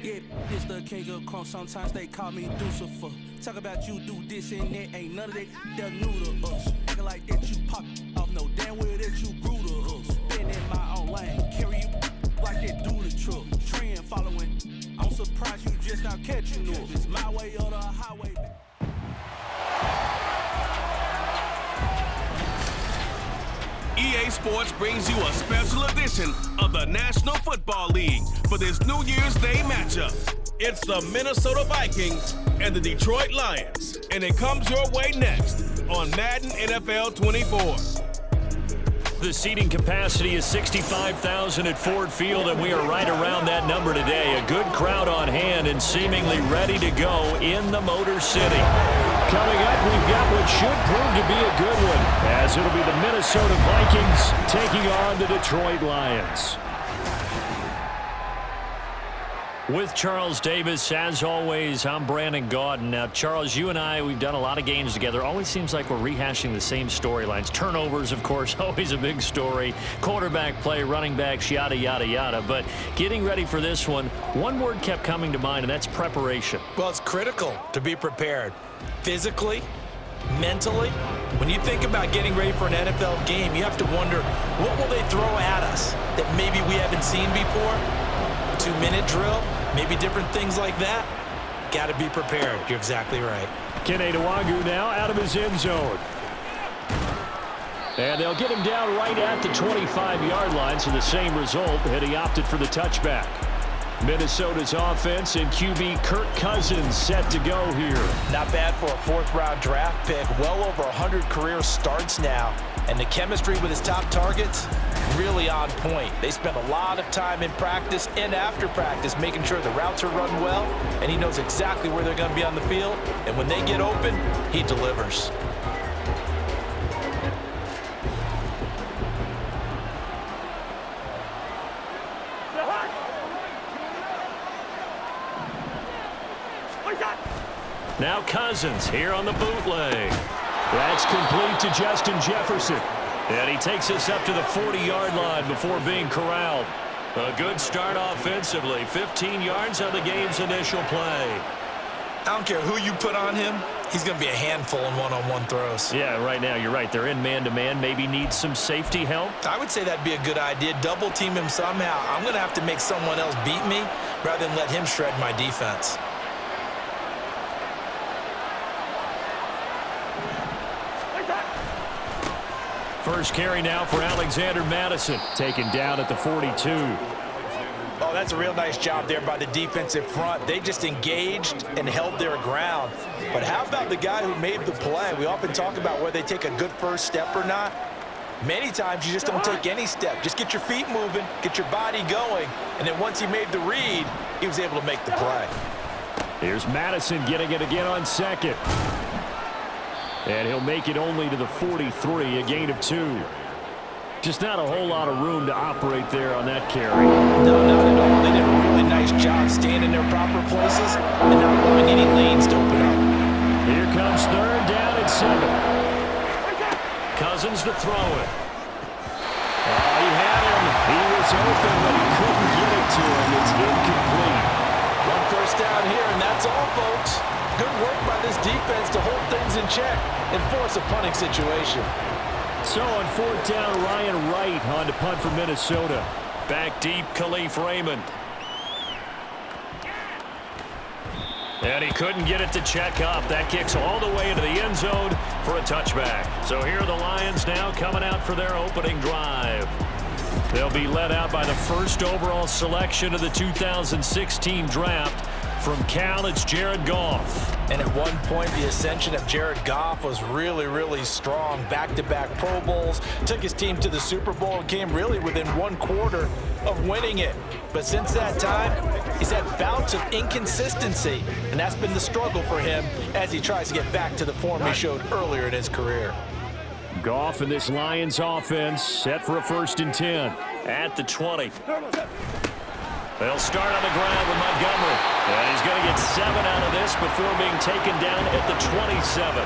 Yeah, this the king of crunk. Sometimes they call me Lucifer. Talk about you do this and that. Ain't none of that. They're new to us. Acting like that you pop off. No damn well that you grew to us. Been in my own lane. Carry you like that do the truck. Trend following. I'm surprised you just now catching us. It's my way or the highway. EA Sports brings you a special edition of the National Football League for this New Year's Day matchup. It's the Minnesota Vikings and the Detroit Lions, and it comes your way next on Madden NFL 24. The seating capacity is 65,000 at Ford Field, and we are right around that number today. A good crowd on hand and seemingly ready to go in the Motor City. Coming up, we've got what should prove to be a good one, as it'll be the Minnesota Vikings taking on the Detroit Lions. With Charles Davis, as always, I'm Brandon Gaudin. Now, Charles, you and I, we've done a lot of games together. Always seems like we're rehashing the same storylines. Turnovers, of course, always a big story. Quarterback play, running backs, yada, yada, yada. But getting ready for this one word kept coming to mind, and that's preparation. Well, it's critical to be prepared. Physically, mentally. When you think about getting ready for an NFL game, you have to wonder, what will they throw at us that maybe we haven't seen before? 2-minute drill, maybe different things like that. Got to be prepared. You're exactly right. Kene Nwangwu now out of his end zone. And they'll get him down right at the 25-yard line, so the same result, and he opted for the touchback. Minnesota's offense and QB Kirk Cousins set to go here. Not bad for a fourth-round draft pick. Well over 100 career starts now. And the chemistry with his top targets, really on point. They spend a lot of time in practice and after practice making sure the routes are run well, and he knows exactly where they're going to be on the field. And when they get open, he delivers. Now Cousins here on the bootleg. That's complete to Justin Jefferson. And he takes us up to the 40-yard line before being corralled. A good start offensively. 15 yards on the game's initial play. I don't care who you put on him. He's going to be a handful in one-on-one throws. Yeah, right now you're right. They're in man-to-man. Maybe need some safety help. I would say that'd be a good idea. Double team him somehow. I'm going to have to make someone else beat me rather than let him shred my defense. First carry now for Alexander Madison, taken down at the 42. Oh, that's a real nice job there by the defensive front. They just engaged and held their ground. But how about the guy who made the play? We often talk about whether they take a good first step or not. Many times you just don't take any step. Just get your feet moving, get your body going, and then once he made the read, he was able to make the play. Here's Madison getting it again on second. And he'll make it only to the 43, a gain of 2. Just not a whole lot of room to operate there on that carry. No, not at all. They did a really nice job staying in their proper places and not allowing any lanes to open up. Here comes third down and 7. Cousins to throw it. He had him. He was open, but he couldn't get it to him. It's incomplete. One first down here, and that's all, folks. Good work by this defense to hold things in check and force a punting situation. So on fourth down, Ryan Wright on to punt for Minnesota. Back deep, Khalif Raymond. And he couldn't get it to check up. That kicks all the way into the end zone for a touchback. So here are the Lions now coming out for their opening drive. They'll be led out by the first overall selection of the 2016 draft. From Cal, it's Jared Goff. And at one point, the ascension of Jared Goff was really, really strong. Back-to-back Pro Bowls, took his team to the Super Bowl and came really within one quarter of winning it. But since that time, he's had bouts of inconsistency, and that's been the struggle for him as he tries to get back to the form he showed earlier in his career. Goff and this Lions offense set for a 1st and 10 at the 20. They'll start on the ground with Montgomery. And he's going to get 7 out of this before being taken down at the 27.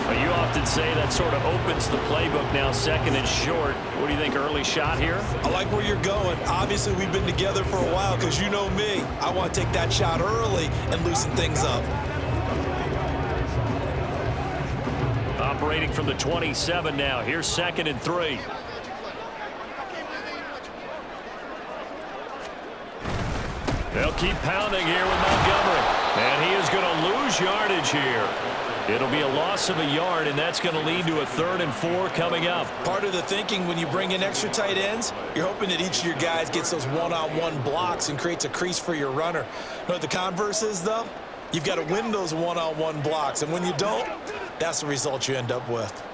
Well, you often say that sort of opens the playbook now, 2nd and short. What do you think, early shot here? I like where you're going. Obviously, we've been together for a while because you know me. I want to take that shot early and loosen things up. Operating from the 27 now. Here's 2nd and 3. They'll keep pounding here with Montgomery. And he is going to lose yardage here. It'll be a loss of a yard, and that's going to lead to a 3rd and 4 coming up. Part of the thinking when you bring in extra tight ends, you're hoping that each of your guys gets those one-on-one blocks and creates a crease for your runner. You know what the converse is, though? You've got to win those one-on-one blocks, and when you don't, that's the result you end up with.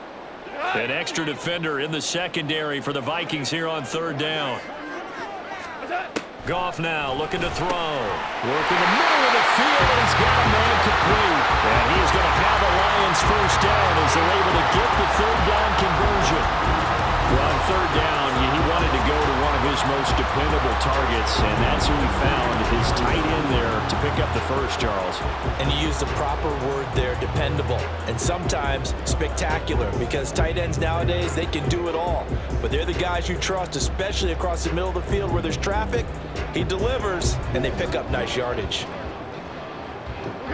An extra defender in the secondary for the Vikings here on 3rd down. Goff now looking to throw. Working the middle of the field, and he's got a man complete. And he's going to have the Lions first down as they're able to get the 3rd down conversion. Well, on 3rd down, he wanted to go to one of his most dependable targets, and that's who he found, his tight end there to pick up the first, Charles. And you used the proper word there, dependable, and sometimes spectacular, because tight ends nowadays, they can do it all. But they're the guys you trust, especially across the middle of the field where there's traffic. He delivers, and they pick up nice yardage.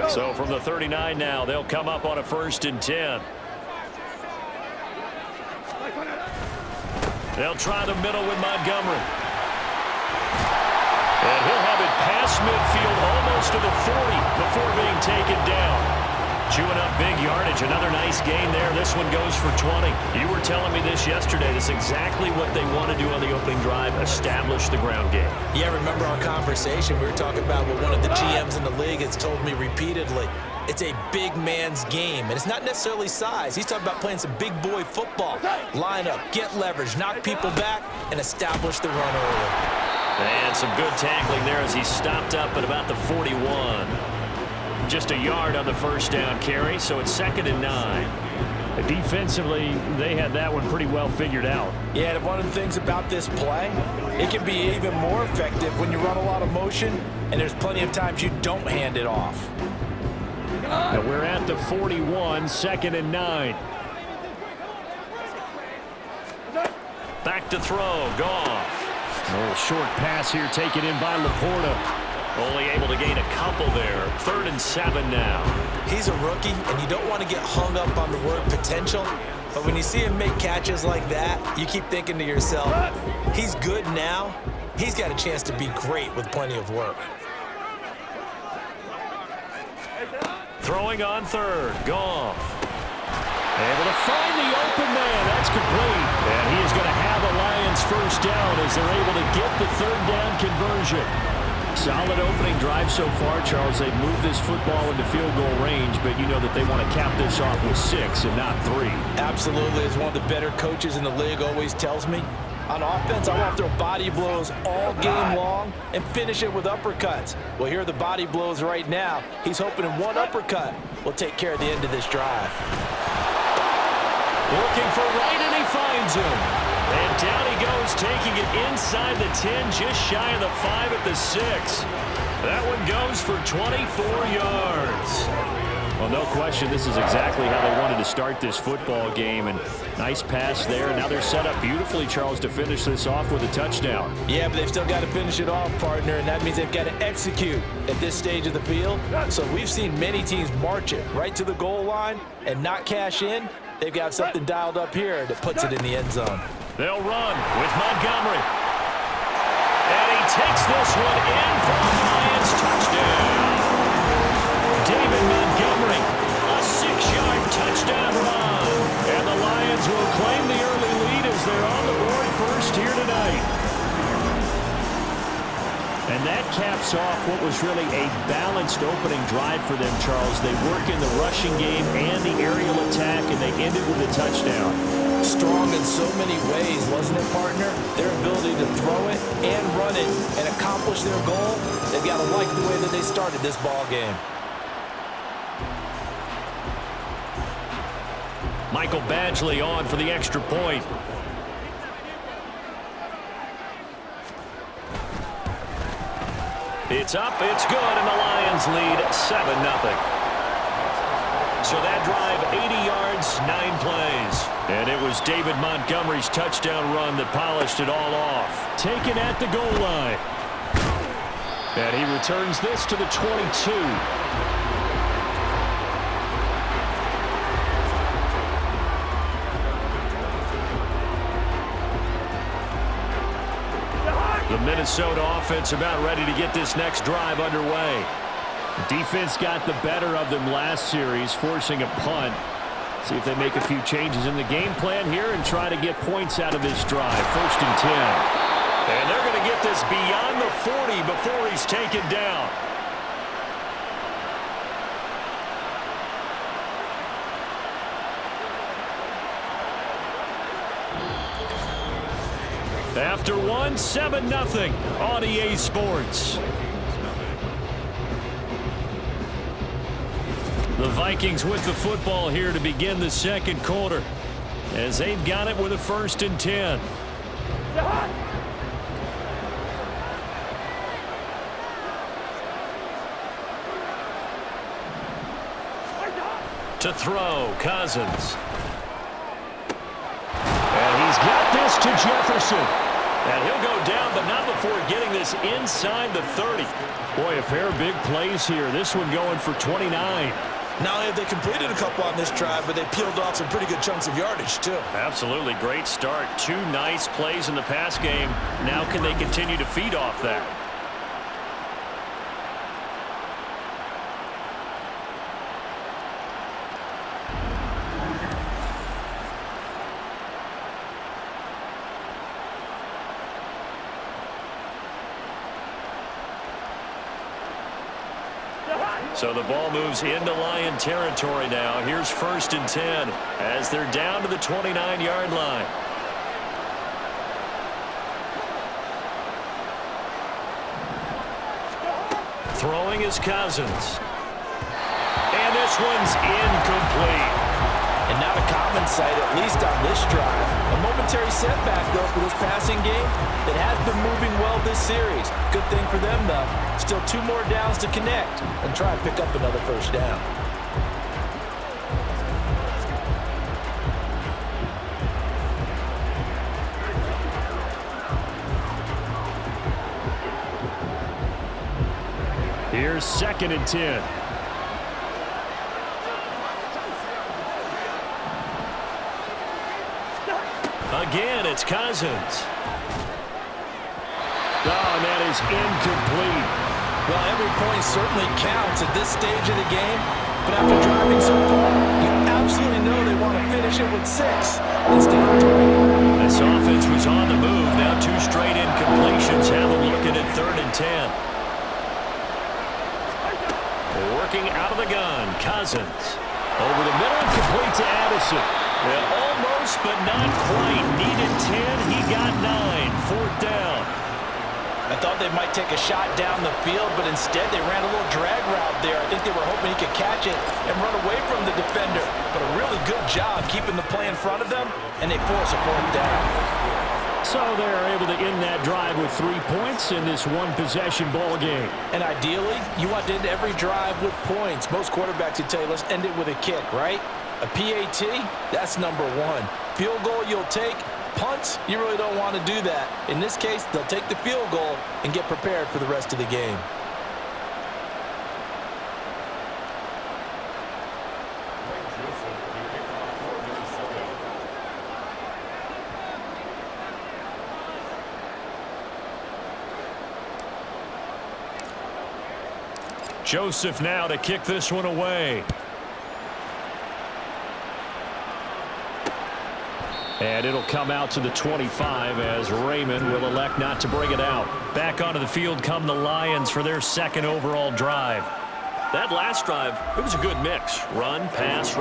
So from the 39 now, they'll come up on a 1st and 10. They'll try the middle with Montgomery. And he'll have it past midfield almost to the 40 before being taken down. Chewing up big yardage. Another nice gain there. This one goes for 20. You were telling me this yesterday. This is exactly what they want to do on the opening drive, establish the ground game. Yeah, remember our conversation? We were talking about what one of the GMs in the league has told me repeatedly. It's a big man's game, and it's not necessarily size. He's talking about playing some big boy football. Line up, get leverage, knock people back, and establish the run early. And some good tackling there as he stopped up at about the 41. Just a yard on the first down carry, so it's 2nd and 9. Defensively, they had that one pretty well figured out. Yeah, and one of the things about this play, it can be even more effective when you run a lot of motion, and there's plenty of times you don't hand it off. Now we're at the 41, 2nd and 9. Back to throw, Goff. A little short pass here taken in by Laporta. Only able to gain a couple there. 3rd and 7 now. He's a rookie, and you don't want to get hung up on the word potential. But when you see him make catches like that, you keep thinking to yourself, he's good now. He's got a chance to be great with plenty of work. Throwing on 3rd, Goff. Able to find the open man. That's complete. And he is going to have a Lions first down as they're able to get the 3rd down conversion. Solid opening drive so far, Charles. They've moved this football into field goal range, but you know that they want to cap this off with 6 and not 3. Absolutely. As one of the better coaches in the league always tells me, on offense, I want to throw body blows all game long and finish it with uppercuts. Well, here are the body blows right now. He's hoping in one uppercut will take care of the end of this drive. Looking for right, and he finds him. And down he goes, taking it inside the 10, just shy of the 5 at the 6. That one goes for 24 yards. Well, no question, this is exactly how they wanted to start this football game. And nice pass there. Now they're set up beautifully, Charles, to finish this off with a touchdown. Yeah, but they've still got to finish it off, partner, and that means they've got to execute at this stage of the field. So we've seen many teams march it right to the goal line and not cash in. They've got something dialed up here that puts it in the end zone. They'll run with Montgomery. And he takes this one in for a Lions touchdown. David Montgomery, a 6-yard touchdown run. And the Lions will claim the early lead as they're on the board first here tonight. And that caps off what was really a balanced opening drive for them, Charles. They work in the rushing game and the aerial attack, and they ended with a touchdown. Strong in so many ways, wasn't it, partner? Their ability to throw it and run it and accomplish their goal, they've got to like the way that they started this ball game. Michael Badgley on for the extra point. It's up, it's good, and the Lions lead 7-0. So that drive, 80 yards, 9 plays. And it was David Montgomery's touchdown run that polished it all off. Taken at the goal line. And he returns this to the 22. The Minnesota offense about ready to get this next drive underway. Defense got the better of them last series, forcing a punt. See if they make a few changes in the game plan here and try to get points out of this drive. 1st and 10. And they're going to get this beyond the 40 before he's taken down. After one, 7-0 on EA Sports. The Vikings with the football here to begin the second quarter, as they've got it with a 1st and 10. To throw, Cousins. And he's got this to Jefferson. And he'll go down, but not before getting this inside the 30. Boy, a pair of big plays here. This one going for 29. Not only have they completed a couple on this drive, but they peeled off some pretty good chunks of yardage, too. Absolutely. Great start. 2 nice plays in the pass game. Now can they continue to feed off that? So the ball moves into Lion territory now. Here's 1st and 10 as they're down to the 29-yard line. Throwing is Cousins. And this one's incomplete. And not a common sight, at least on this drive. A momentary setback, though, for this passing game that has been moving well this series. Good thing for them, though. Still 2 more downs to connect and try and pick up another 1st down. Here's 2nd and 10. Again, it's Cousins. Oh, and that is incomplete. Well, every point certainly counts at this stage of the game, but after driving so far, you absolutely know they want to finish it with 6 instead of 3. This offense was on the move. Now 2 straight incompletions have them looking at 3rd and 10. Working out of the gun, Cousins. Over the middle and complete to Addison. And almost, but not quite. Needed 10, he got 9. 4th down. I thought they might take a shot down the field, but instead they ran a little drag route there. I think they were hoping he could catch it and run away from the defender. But a really good job keeping the play in front of them, and they force a 4th down. So they're able to end that drive with 3 points in this one-possession ball game. And ideally, you want to end every drive with points. Most quarterbacks would tell you, let's end it with a kick, right? A PAT, that's number 1. Field goal you'll take. Punts, you really don't want to do that. In this case, they'll take the field goal and get prepared for the rest of the game. Joseph now to kick this one away. And it'll come out to the 25 as Raymond will elect not to bring it out. Back onto the field come the Lions for their 2nd overall drive. That last drive, it was a good mix. Run, pass,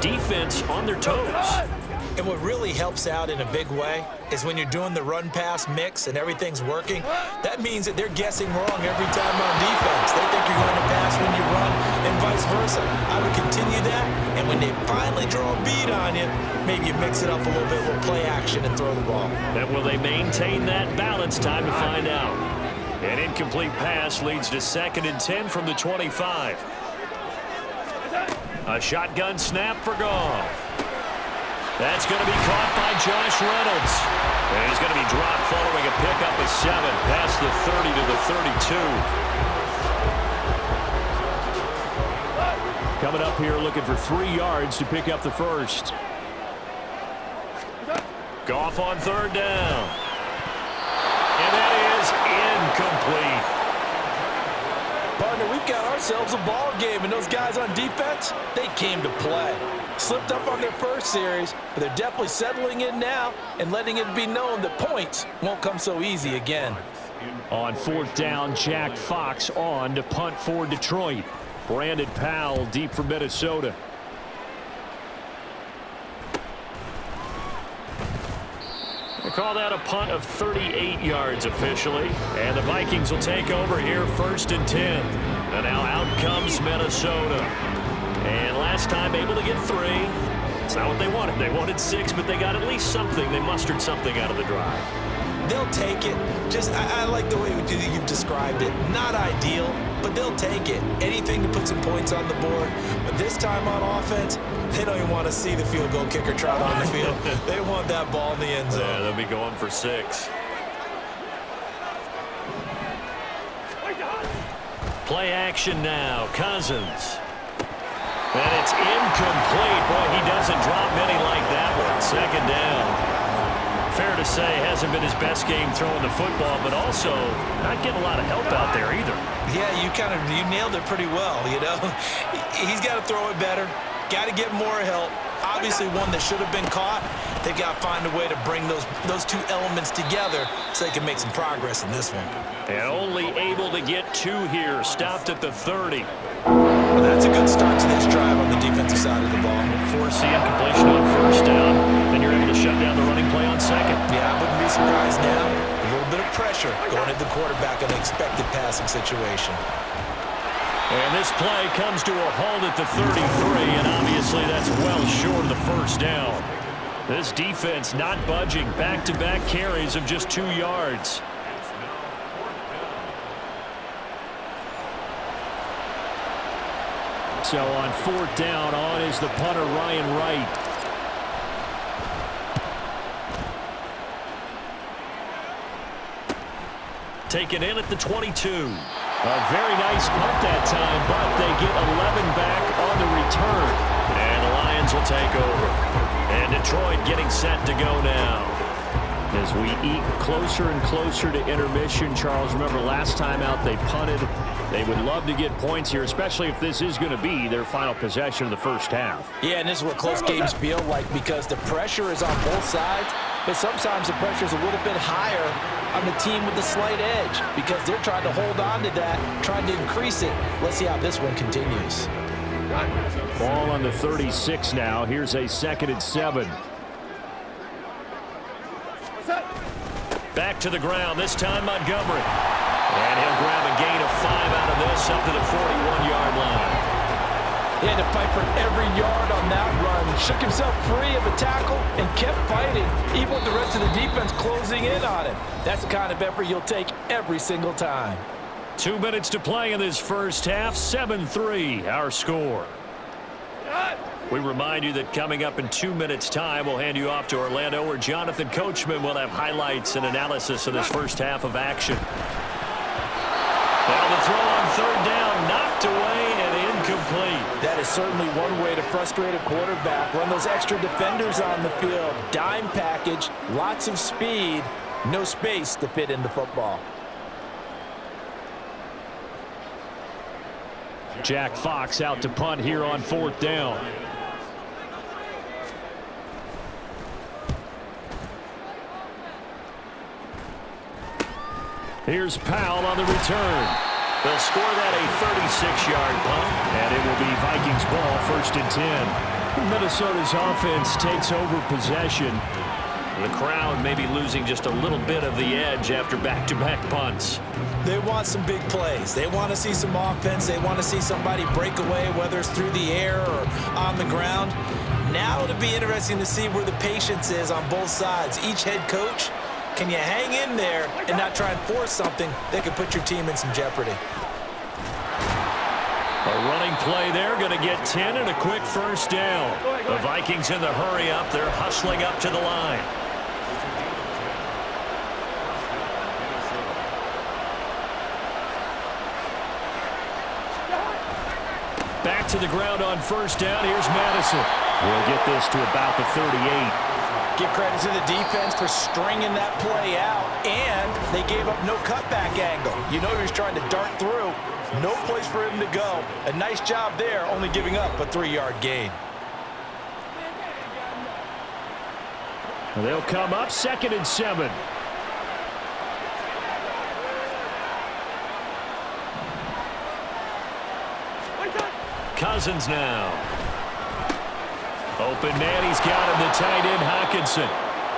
defense on their toes. And what really helps out in a big way is when you're doing the run-pass mix and everything's working, that means that they're guessing wrong every time on defense. They think you're going to pass when you run and vice versa. I would continue that, and when they finally draw a bead on you, maybe you mix it up a little bit with play action and throw the ball. And will they maintain that balance? Time to find out. An incomplete pass leads to 2nd and 10 from the 25. A shotgun snap for Goff. That's going to be caught by Josh Reynolds. And he's going to be dropped following a pickup of 7 past the 30 to the 32. Coming up here looking for 3 yards to pick up the first. Goff on 3rd down. And that is incomplete. Partner, we've got ourselves a ball game, and those guys on defense, they came to play. Slipped up on their first series, but they're definitely settling in now and letting it be known that points won't come so easy again. On 4th down, Jack Fox on to punt for Detroit. Brandon Powell deep for Minnesota. They call that a punt of 38 yards officially. And the Vikings will take over here 1st and 10. And now out comes Minnesota. And last time able to get 3. It's not what they wanted. They wanted 6, but they got at least something. They mustered something out of the drive. They'll take it. I like the way you've described it. Not ideal, but they'll take it. Anything to put some points on the board. But this time on offense, they don't even want to see the field goal kicker trot on the field. They want that ball in the end zone. Yeah, they'll be going for 6. Play action now. Cousins. And it's incomplete. Boy, he doesn't drop many like that one. 2nd down. Fair to say, hasn't been his best game throwing the football, but also not getting a lot of help out there either. Yeah, you nailed it pretty well, you know. He's got to throw it better. Got to get more help. Obviously one that should have been caught. They've got to find a way to bring those 2 elements together so they can make some progress in this one. And only able to get 2 here. Stopped at the 30. Well, that's a good start to this drive on the defensive side of the ball. Force the incompletion on 1st down. Then you're able to shut down the running play on 2nd. Yeah, I wouldn't be surprised now. A little bit of pressure going at the quarterback in an expected passing situation. And this play comes to a halt at the 33, and obviously that's well short of the 1st down. This defense not budging. Back-to-back carries of just 2 yards. So on 4th down, on is the punter Ryan Wright. Taken in at the 22. A very nice punt that time, but they get 11 back on the return. And the Lions will take over. And Detroit getting set to go now. As we eat closer and closer to intermission, Charles, remember last time out they punted. They would love to get points here, especially if this is going to be their final possession of the 1st half. Yeah, and this is what close games feel like because the pressure is on both sides, but sometimes the pressure is a little bit higher on the team with the slight edge because they're trying to hold on to that, trying to increase it. Let's see how this one continues. Ball on the 36 now. Here's a 2nd and 7. Back to the ground, this time Montgomery. And he'll grab a gain of 5 out of this up to the 41-yard line. He had to fight for every yard on that run. Shook himself free of the tackle and kept fighting, even with the rest of the defense closing in on him. That's the kind of effort you'll take every single time. 2 minutes to play in this 1st half. 7-3, our score. We remind you that coming up in 2 minutes' time, we'll hand you off to Orlando, where Jonathan Coachman will have highlights and analysis of this 1st half of action. Now the throw on 3rd down, knocked away and incomplete. That is certainly one way to frustrate a quarterback. Run those extra defenders on the field. Dime package, lots of speed, no space to fit in the football. Jack Fox out to punt here on 4th down. Here's Powell on the return. They'll score that a 36-yard punt, and it will be Vikings ball 1st and 10. Minnesota's offense takes over possession. The crowd may be losing just a little bit of the edge after back-to-back punts. They want some big plays. They want to see some offense. They want to see somebody break away, whether it's through the air or on the ground. Now it'll be interesting to see where the patience is on both sides. Each head coach, can you hang in there and not try and force something that could put your team in some jeopardy? A running play there, going to get 10 and a quick first down. The Vikings in the hurry up. They're hustling up to the line. Back to the ground on first down. Here's Madison. We'll get this to about the 38. Give credit to the defense for stringing that play out, and they gave up no cutback angle. You know he was trying to dart through. No place for him to go. A nice job there, only giving up a 3-yard gain. They'll come up 2nd and 7. Cousins now. Open man, he's got him, the tight end Hockenson.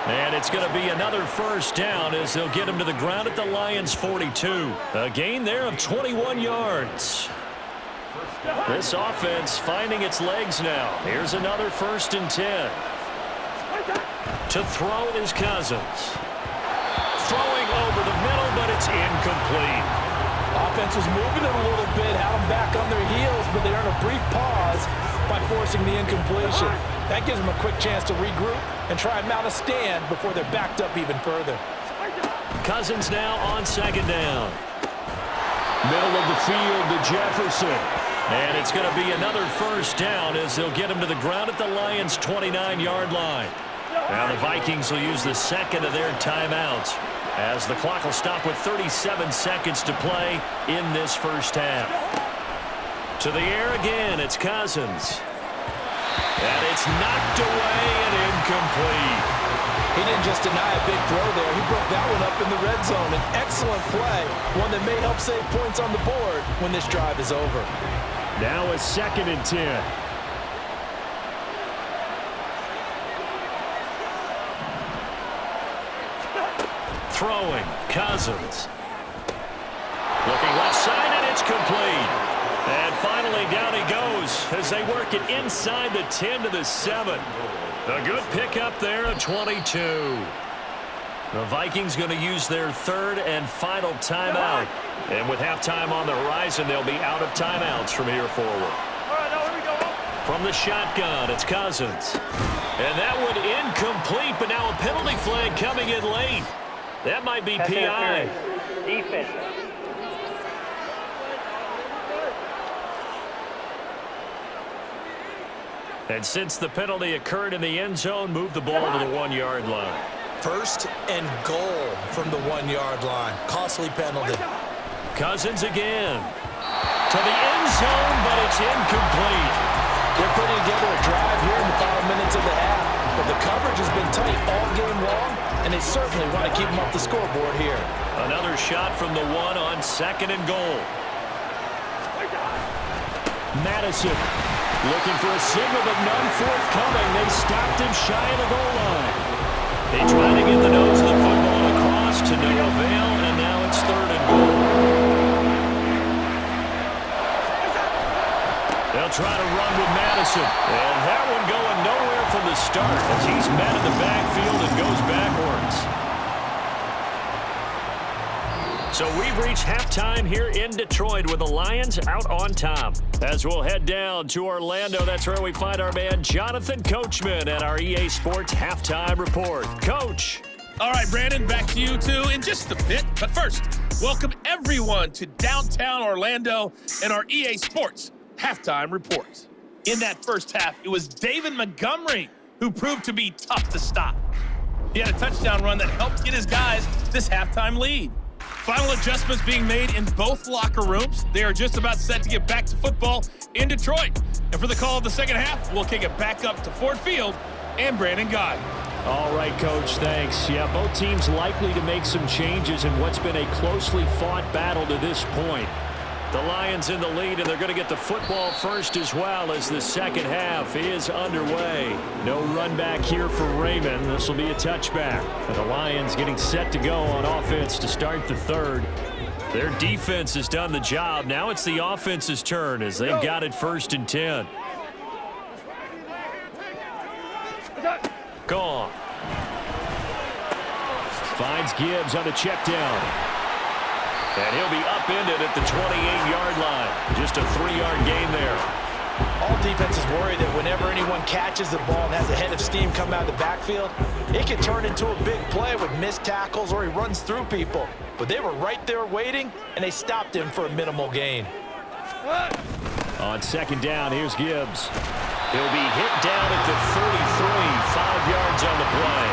And it's going to be another first down as they'll get him to the ground at the Lions' 42. A gain there of 21 yards. This offense finding its legs now. Here's another 1st and 10. To throw is Cousins. Throwing over the middle, but it's incomplete. Offense was moving it a little bit, had them back on their heels, but they earned a brief pause by forcing the incompletion. That gives them a quick chance to regroup and try and mount a stand before they're backed up even further. Cousins now on 2nd down. Middle of the field to Jefferson. And it's going to be another first down as they'll get him to the ground at the Lions' 29-yard line. Now the Vikings will use the 2nd of their timeouts as the clock will stop with 37 seconds to play in this first half. To the air again, it's Cousins. And it's knocked away and incomplete. He didn't just deny a big throw there. He broke that one up in the red zone. An excellent play, one that may help save points on the board when this drive is over. Now a 2nd and 10. Throwing, Cousins. Looking left side, and it's complete. And finally, down he goes as they work it inside the 10 to the 7. A good pickup there at 22. The Vikings going to use their 3rd and final timeout. And with halftime on the horizon, they'll be out of timeouts from here forward. From the shotgun, it's Cousins. And that one incomplete, but now a penalty flag coming in late. That might be PI. Defense. And since the penalty occurred in the end zone, move the ball to the 1-yard line. 1st and goal from the 1-yard line. Costly penalty. Cousins again. To the end zone, but it's incomplete. They're putting together a drive here in the final minutes of the half, but the coverage has been tight all game long, and they certainly want to keep them off the scoreboard here. Another shot from the 1 on 2nd and goal. Madison looking for a signal, but none forthcoming. They stopped him shy of the goal line. They try to get the nose of the football across to no avail, and now it's 3rd and goal. They'll try to run with Madison. And that one going nowhere from the start as he's met in the backfield and goes backwards. So we've reached halftime here in Detroit with the Lions out on top. As we'll head down to Orlando, that's where we find our man Jonathan Coachman at our EA Sports Halftime Report. Coach. All right, Brandon, back to you two in just a bit. But first, welcome everyone to downtown Orlando and our EA Sports Halftime Report. In that first half, it was David Montgomery who proved to be tough to stop. He had a touchdown run that helped get his guys this halftime lead. Final adjustments being made in both locker rooms. They are just about set to get back to football in Detroit. And for the call of the second half, we'll kick it back up to Ford Field and Brandon Gott. All right, Coach, thanks. Yeah, both teams likely to make some changes in what's been a closely fought battle to this point. The Lions in the lead, and they're going to get the football first as well as the second half is underway. No run back here for Raymond. This will be a touchback. And the Lions getting set to go on offense to start the third. Their defense has done the job. Now it's the offense's turn as they've got it 1st and 10. Gone. Finds Gibbs on the check down. And he'll be upended at the 28-yard line. Just a 3-yard gain there. All defenses worry that whenever anyone catches the ball and has a head of steam come out of the backfield, it can turn into a big play with missed tackles or he runs through people. But they were right there waiting, and they stopped him for a minimal gain. On second down, here's Gibbs. He'll be hit down at the 33, 5 yards on the play.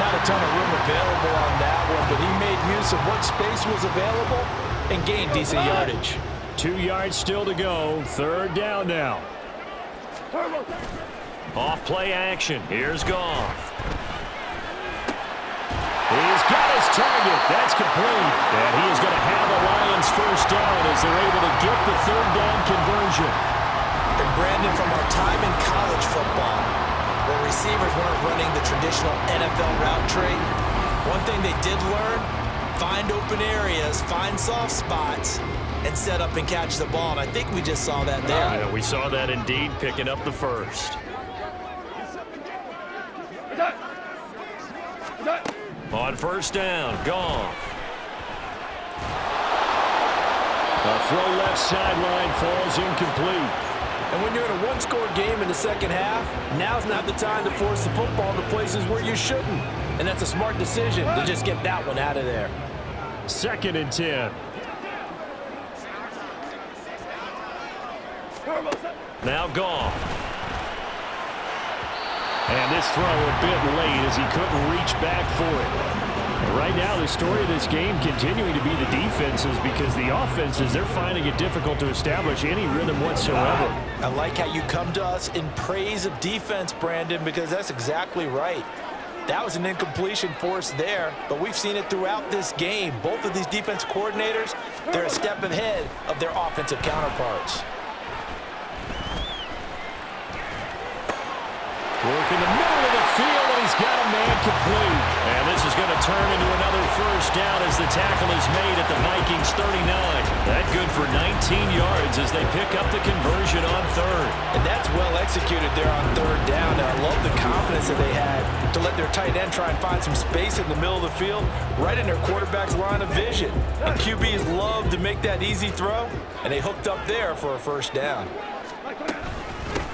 Not a ton of room available on that one, but he made use of what space was available and gained decent yardage. 2 yards still to go. Third down now. Off play action. Here's Goff. He's got his target. That's complete. And he is going to have the Lions first down as they're able to get the third down conversion. And Brandon, from our time in college football, where receivers weren't running the traditional NFL route tree, one thing they did learn, find open areas, find soft spots, and set up and catch the ball. And I think we just saw that there. Yeah, we saw that indeed, picking up the first. On first down, Goff. A throw left sideline falls incomplete. And when you're in a one-score game in the second half, now's not the time to force the football to places where you shouldn't. And that's a smart decision to just get that one out of there. 2nd and 10. Now Goff. And this throw a bit late as he couldn't reach back for it. Right now, the story of this game continuing to be the defenses because the offenses, they're finding it difficult to establish any rhythm whatsoever. I like how you come to us in praise of defense, Brandon, because that's exactly right. That was an incompletion forced there, but we've seen it throughout this game. Both of these defense coordinators, they're a step ahead of their offensive counterparts. Work in the middle of the field, and he's got a man complete. And this is going to turn into another first down as the tackle is made at the Vikings 39. That good for 19 yards as they pick up the conversion on third. And that's well executed there on third down. And I love the confidence that they had to let their tight end try and find some space in the middle of the field, right in their quarterback's line of vision. And QBs love to make that easy throw, and they hooked up there for a first down.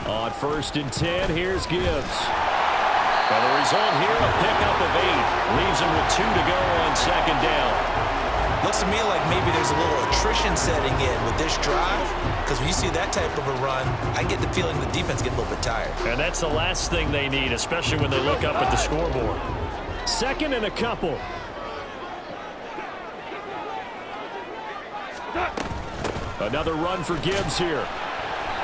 On 1st and 10, here's Gibbs. And the result here, a pickup of 8. Leaves him with 2 to go on second down. Looks to me like maybe there's a little attrition setting in with this drive, because when you see that type of a run, I get the feeling the defense gets a little bit tired. And that's the last thing they need, especially when they look up at the scoreboard. 2nd and a couple. Another run for Gibbs here.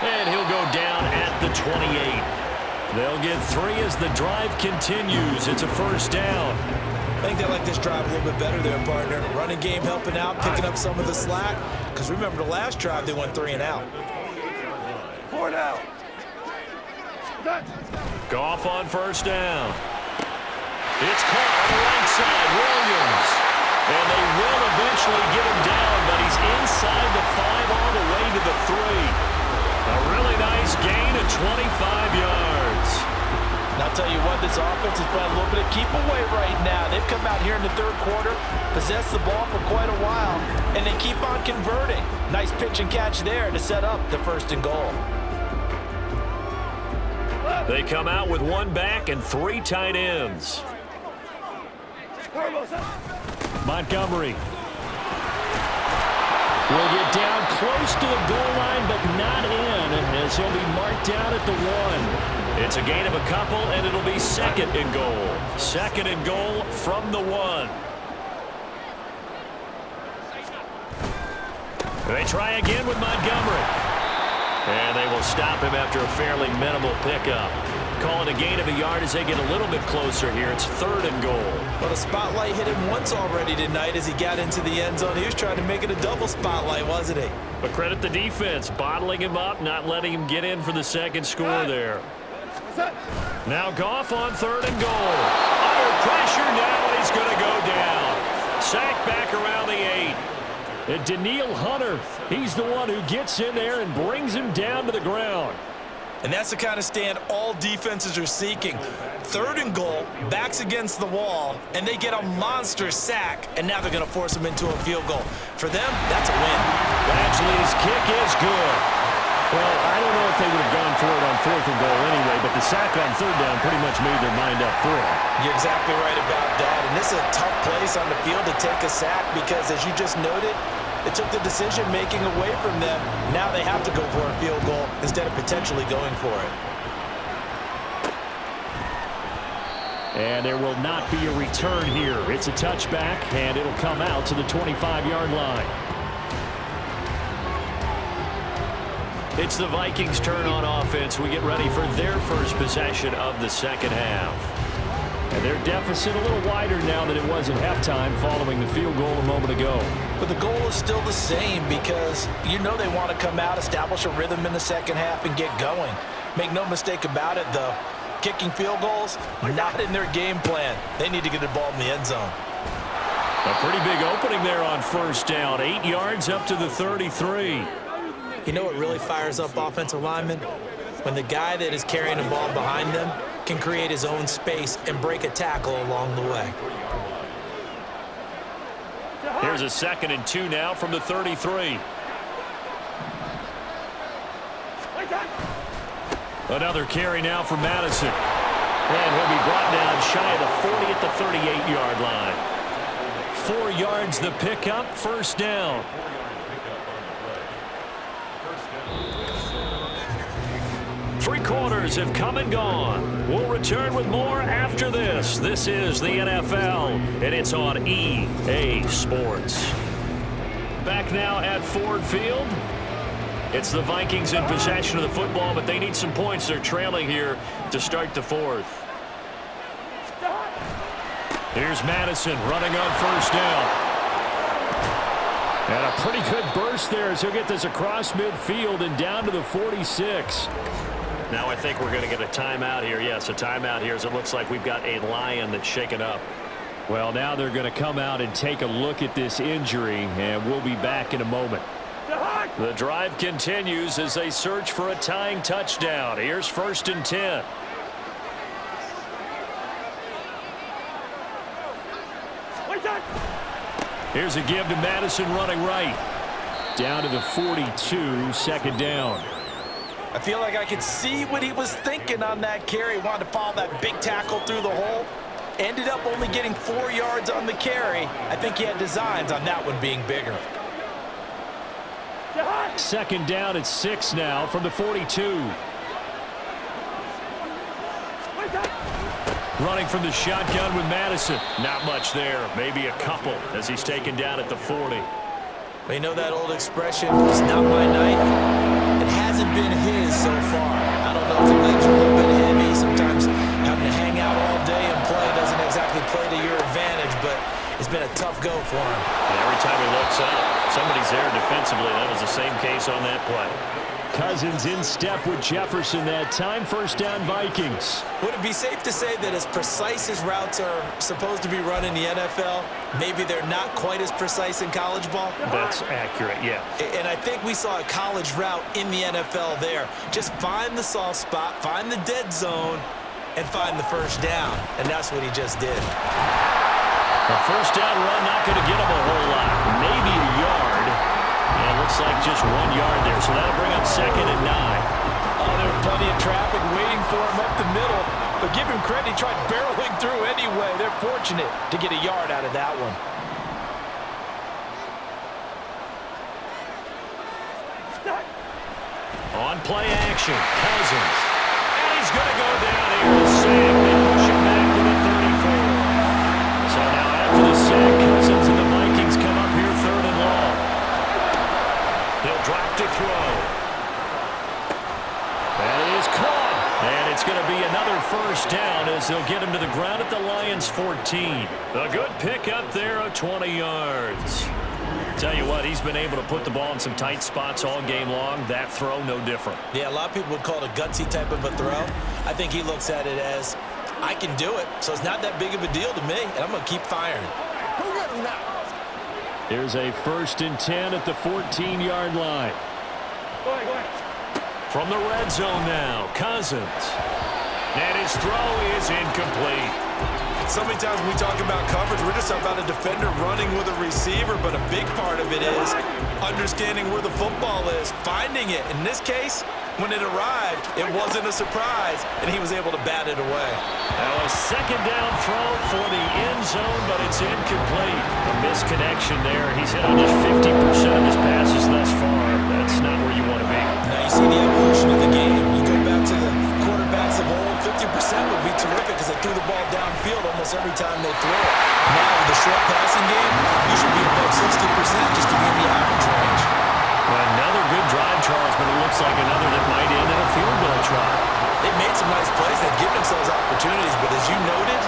And he'll go down at the 28. They'll get 3 as the drive continues. It's a first down. I think they like this drive a little bit better there, partner. Running game helping out, picking up some of the slack. Because remember, the last drive, they went 3 and out. 4 down. Goff on first down. It's caught on the right side. Williams. And they will eventually get him down, but he's inside the 5 all the way to the 3. A really nice gain of 25 yards. And I'll tell you what, this offense is playing a little bit of keep away right now. They've come out here in the third quarter, possessed the ball for quite a while, and they keep on converting. Nice pitch and catch there to set up the 1st and goal. They come out with 1 back and 3 tight ends. Montgomery will get down close to the goal line, but not in, as he'll be marked down at the 1. It's a gain of a couple, and it'll be 2nd and goal. 2nd and goal from the 1. They try again with Montgomery. And they will stop him after a fairly minimal pickup. Call it a gain of a yard as they get a little bit closer here. It's 3rd and goal. Well, the spotlight hit him once already tonight as he got into the end zone. He was trying to make it a double spotlight, wasn't he? But credit the defense, bottling him up, not letting him get in for the second score there. Now Goff on 3rd and goal. Under pressure now, and he's going to go down. Sack back around the 8. And Daniil Hunter, he's the one who gets in there and brings him down to the ground. And that's the kind of stand all defenses are seeking. 3rd and goal, backs against the wall, and they get a monster sack, and now they're going to force them into a field goal. For them, that's a win. Badgley's kick is good. Well, I don't know if they would have gone for it on 4th and goal anyway, but the sack on 3rd down pretty much made their mind up for it. You're exactly right about that, and this is a tough place on the field to take a sack because, as you just noted, it took the decision-making away from them. Now they have to go for a field goal instead of potentially going for it. And there will not be a return here. It's a touchback, and it'll come out to the 25-yard line. It's the Vikings' turn on offense. We get ready for their first possession of the second half. And their deficit a little wider now than it was at halftime following the field goal a moment ago. But the goal is still the same because you know they want to come out, establish a rhythm in the second half, and get going. Make no mistake about it, though. Kicking field goals, not in their game plan. They need to get the ball in the end zone. A pretty big opening there on 1st down. 8 yards up to the 33. You know what really fires up offensive linemen? When the guy that is carrying the ball behind them can create his own space and break a tackle along the way. Here's a 2nd and 2 now from the 33. Another carry now for Madison. And he'll be brought down shy of the 40 at the 38-yard line. 4 yards the pickup, 1st down. Three quarters have come and gone. We'll return with more after this. This is the NFL, and it's on EA Sports. Back now at Ford Field. It's the Vikings in possession of the football, but they need some points. They're trailing here to start the 4th. Here's Madison running on 1st down. And a pretty good burst there as he'll get this across midfield and down to the 46. Now I think we're going to get a timeout here. Yes, a timeout here as it looks like we've got a Lion that's shaken up. Well, now they're going to come out and take a look at this injury, and we'll be back in a moment. The drive continues as they search for a tying touchdown. Here's 1st and 10. Here's a give to Madison running right. Down to the 42, 2nd down. I feel like I could see what he was thinking on that carry. Wanted to follow that big tackle through the hole. Ended up only getting 4 yards on the carry. I think he had designs on that one being bigger. 2nd down at 6 now from the 42. Running from the shotgun with Madison. Not much there. Maybe a couple as he's taken down at the 40. Well, you know that old expression, it's not my night. It hasn't been his so far. I don't know if the legs are a little bit heavy. Sometimes having to hang out all day and play doesn't exactly play to your advantage, but it's been a tough go for him. And every time he looks up, somebody's there defensively. That was the same case on that play. Cousins in step with Jefferson that time. 1st down Vikings. Would it be safe to say that as precise as routes are supposed to be run in the NFL, maybe they're not quite as precise in college ball? That's accurate, yeah. And I think we saw a college route in the NFL there. Just find the soft spot, find the dead zone, and find the 1st down. And that's what he just did. A 1st down run not going to get him a whole lot. Maybe a yard. And it looks like just 1 yard there. So that'll bring up 2nd and 9. Oh, there's plenty of traffic waiting for him up the middle. But give him credit, he tried barreling through anyway. They're fortunate to get a yard out of that one. On play action, Cousins. And he's going to go down here to sack. They push him back to the 34. So now after the sack, Cousins and the Vikings come up here 3rd and long. He'll drop to throw. That is caught. And it's going to be another 1st down as they'll get him to the ground at the Lions' 14. A good pickup there of 20 yards. Tell you what, he's been able to put the ball in some tight spots all game long. That throw, no different. Yeah, a lot of people would call it a gutsy type of a throw. I think he looks at it as, I can do it, so it's not that big of a deal to me, and I'm going to keep firing. Here's a 1st and 10 at the 14-yard line. From the red zone now, Cousins. And his throw is incomplete. So many times when we talk about coverage, we're just talking about a defender running with a receiver, but a big part of it is understanding where the football is, finding it. In this case, when it arrived, it wasn't a surprise, and he was able to bat it away. Now a second down throw for the end zone, but it's incomplete. A misconnection there. He's hit on just 50% of his passes thus far. That's not where you want to be. Now you see the evolution of the game. You go back to the quarterbacks of old, 50% would be terrific because they threw the ball downfield almost every time they throw it. Now with the short passing game, you should be above 60% just to be in the average range. Another good drive, Charles, but it looks like another that might end in a field goal try. They've made some nice plays. They've given themselves opportunities, but as you noted,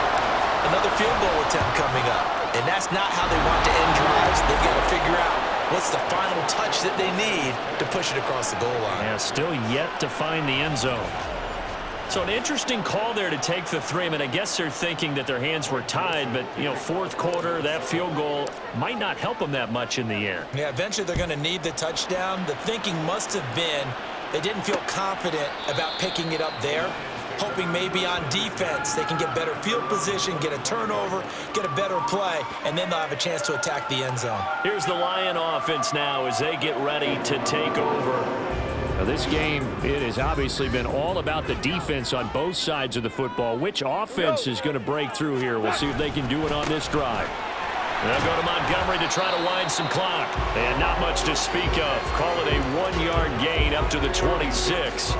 another field goal attempt coming up. And that's not how they want to end drives. They've got to figure out what's the final touch that they need to push it across the goal line. Yeah, still yet to find the end zone. So an interesting call there to take the 3. I mean, I guess they're thinking that their hands were tied, but, you know, fourth quarter, that field goal might not help them that much in the end. Yeah, eventually they're going to need the touchdown. The thinking must have been they didn't feel confident about picking it up there, hoping maybe on defense they can get better field position, get a turnover, get a better play, and then they'll have a chance to attack the end zone. Here's the Lion offense now as they get ready to take over. Now this game, it has obviously been all about the defense on both sides of the football. Which offense is going to break through here? We'll see if they can do it on this drive. They'll go to Montgomery to try to wind some clock. And not much to speak of. Call it a 1-yard gain up to the 26.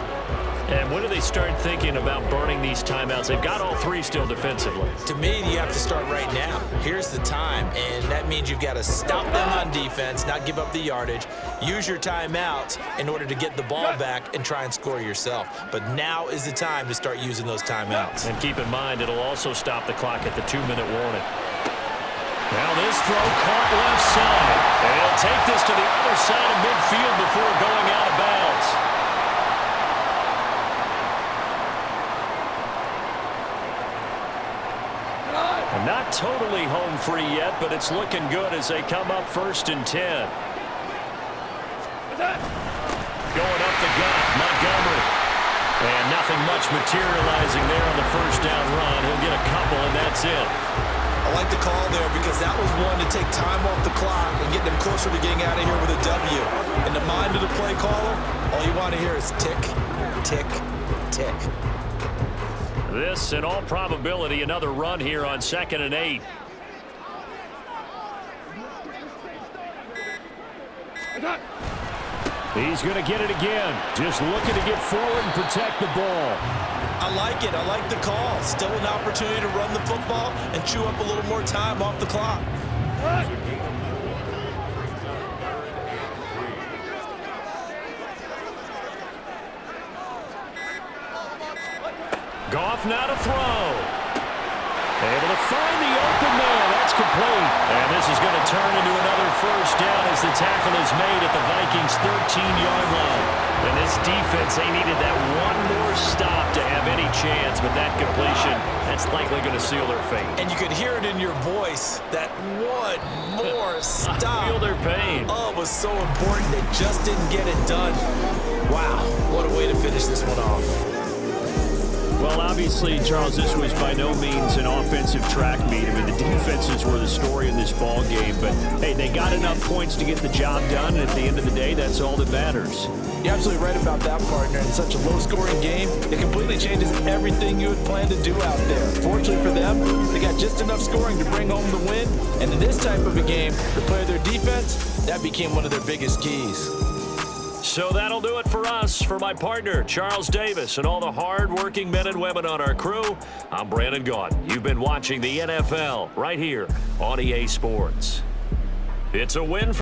And when do they start thinking about burning these timeouts? They've got all 3 still defensively. To me, you have to start right now. Here's the time, and that means you've got to stop them on defense, not give up the yardage, use your timeouts in order to get the ball back and try and score yourself. But now is the time to start using those timeouts. And keep in mind, it'll also stop the clock at the 2-minute warning. Now this throw caught left side. And he'll take this to the other side of midfield before going out of bounds. Not totally home free yet, but it's looking good as they come up 1st and 10. Going up the gut, Montgomery. And nothing much materializing there on the first down run. He'll get a couple, and that's it. I like the call there because that was one to take time off the clock and get them closer to getting out of here with a W. In the mind of the play caller, all you want to hear is tick, tick, tick. This, in all probability, another run here on 2nd and 8. He's going to get it again. Just looking to get forward and protect the ball. I like it. I like the call. Still an opportunity to run the football and chew up a little more time off the clock. Goff now to throw. Able to find the open man. That's complete. And this is going to turn into another first down as the tackle is made at the Vikings' 13-yard line. And this defense, they needed that one more stop to have any chance, but that completion, that's likely going to seal their fate. And you could hear it in your voice, that one more stop. I feel their pain. Oh, it was so important. They just didn't get it done. Wow, what a way to finish this one off. Well, obviously, Charles, this was by no means an offensive track meet. I mean, the defenses were the story in this ball game. But, hey, they got enough points to get the job done. And at the end of the day, that's all that matters. You're absolutely right about that, partner. In such a low-scoring game, it completely changes everything you had planned to do out there. Fortunately for them, they got just enough scoring to bring home the win. And in this type of a game, to play their defense, that became one of their biggest keys. So that'll do it for us. For my partner, Charles Davis, and all the hard-working men and women on our crew, I'm Brandon Gaudin. You've been watching the NFL right here on EA Sports. It's a win for